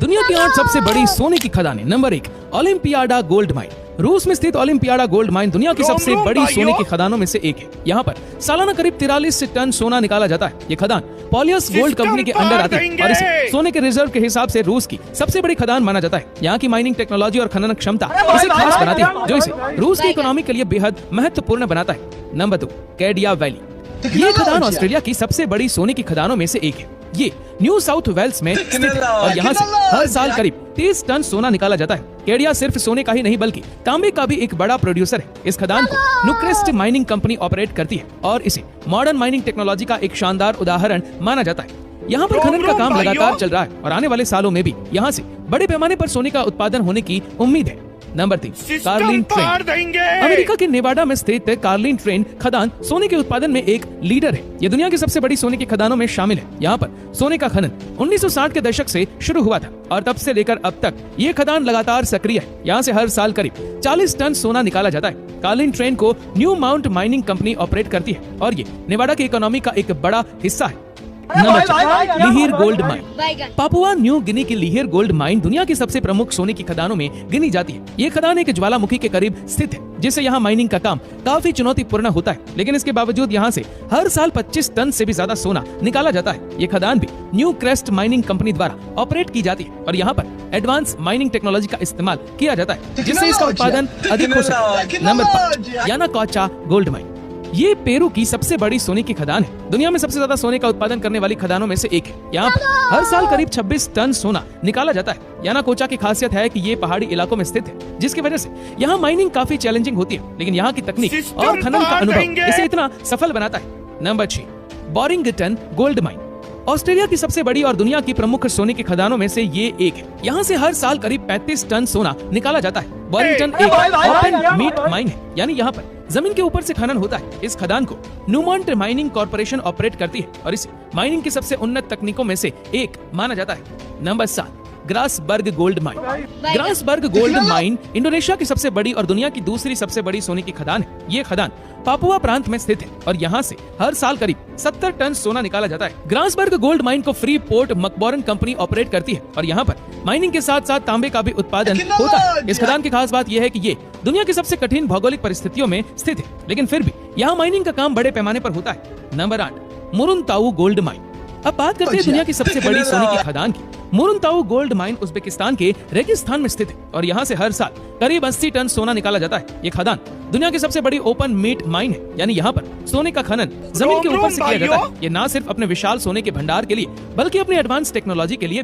दुनिया की 8 सबसे बड़ी सोने की खदानें। Number 1, Olimpiada gold mine. रूस में स्थित ओलंपियाडा गोल्ड माइन दुनिया की सबसे बड़ी सोने की खदानों में से एक है। यहाँ पर सालाना करीब 43 टन सोना निकाला जाता है। ये खदान पॉलियस गोल्ड कंपनी के अंडर आती है और इसे सोने के रिजर्व के हिसाब से रूस की सबसे बड़ी खदान माना जाता है। यहाँ की माइनिंग टेक्नोलॉजी और खनन क्षमता इसे खास बनाती है, जो इसे रूस की इकोनॉमी के लिए बेहद महत्वपूर्ण बनाता है। Number 2, Cadia Valley. ये खदान ऑस्ट्रेलिया की सबसे बड़ी सोने की खदानों में से एक है। ये न्यू साउथ वेल्स में स्थित है और यहाँ से हर साल करीब 30 टन सोना निकाला जाता है। कैडिया सिर्फ सोने का ही नहीं बल्कि तांबे का भी एक बड़ा प्रोड्यूसर है। इस खदान को नुक्रेस्ट माइनिंग कंपनी ऑपरेट करती है और इसे मॉडर्न माइनिंग टेक्नोलॉजी का एक शानदार उदाहरण माना जाता है। यहाँ पर खनन का काम लगातार चल रहा है और आने वाले सालों में भी यहाँ से बड़े पैमाने पर सोने का उत्पादन होने की उम्मीद है। Number 3, Carlin train. अमेरिका के नेवाडा में स्थित कार्लिन ट्रेन खदान सोने के उत्पादन में एक लीडर है। ये दुनिया की सबसे बड़ी सोने की खदानों में शामिल है। यहाँ पर सोने का खनन 1960 के दशक से शुरू हुआ था और तब से लेकर अब तक ये खदान लगातार सक्रिय है। यहाँ से हर साल करीब 40 टन सोना निकाला जाता है। कार्लिन ट्रेन को new mount mining company operate करती है और ये नेवाडा की इकोनॉमी का एक बड़ा हिस्सा है। Number 4, Lihir gold mine. Papua New Guinea की लिहिर गोल्ड माइन दुनिया की सबसे प्रमुख सोने की खदानों में गिनी जाती है। ये खदान एक ज्वालामुखी के करीब स्थित है, जिससे यहाँ माइनिंग का काम काफी चुनौतीपूर्ण होता है, लेकिन इसके बावजूद यहाँ से हर साल 25 टन से भी ज्यादा सोना निकाला जाता है। ये खदान भी न्यू क्रेस्ट माइनिंग कंपनी द्वारा ऑपरेट की जाती है और यहाँ पर एडवांस माइनिंग टेक्नोलॉजी का इस्तेमाल किया जाता है, जिससे इसका उत्पादन अधिक हो सके। Number 5, Yanacocha gold mine. ये पेरू की सबसे बड़ी सोने की खदान है। दुनिया में सबसे ज्यादा सोने का उत्पादन करने वाली खदानों में से एक है। यहाँ पर हर साल करीब 26 टन सोना निकाला जाता है। यानाकोचा की खासियत है कि ये पहाड़ी इलाकों में स्थित है, जिसकी वजह से यहाँ माइनिंग काफी चैलेंजिंग होती है, लेकिन यहाँ की तकनीक और खनन का अनुभव इसे इतना सफल बनाता है। Number 6, Boddington gold mine. Australia की सबसे बड़ी और दुनिया की प्रमुख सोने की खदानों में से ये एक है। यहाँ से हर साल करीब 35 टन सोना निकाला जाता है। बोरिंगटन एक ओपन मीट माइन है, यानी यहाँ पर जमीन के ऊपर से खनन होता है। इस खदान को न्यूमॉन्ट माइनिंग कॉर्पोरेशन ऑपरेट करती है और इसे माइनिंग की सबसे उन्नत तकनीकों में से एक माना जाता है। Number 7, Grasberg gold mine. Grasberg gold mine Indonesia की सबसे बड़ी और दुनिया की दूसरी सबसे बड़ी सोने की खदान है। ये खदान पापुआ प्रांत में स्थित है और यहाँ से हर साल करीब 70 टन सोना निकाला जाता है। ग्रासबर्ग गोल्ड माइन को फ्री पोर्ट मकबॉरन कंपनी ऑपरेट करती है और यहाँ पर माइनिंग के साथ साथ तांबे का भी उत्पादन होता है। इस खदान की खास बात यह है कि ये दुनिया की सबसे कठिन भौगोलिक परिस्थितियों में स्थित है, लेकिन फिर भी यहाँ माइनिंग का काम बड़े पैमाने पर होता है। Number 8, Muruntau gold mine. अब बात करते हैं दुनिया की सबसे बड़ी सोने की खदान की। मुरुनताऊ गोल्ड माइन उज्बेकिस्तान के रेगिस्तान में स्थित है और यहाँ से हर साल करीब 80 टन सोना निकाला जाता है। ये खदान दुनिया की सबसे बड़ी ओपन मीट माइन है, यानी यहाँ पर सोने का खनन जमीन के ऊपर से किया जाता है। ये न सिर्फ अपने विशाल सोने के भंडार के लिए बल्कि अपनी एडवांस टेक्नोलॉजी के लिए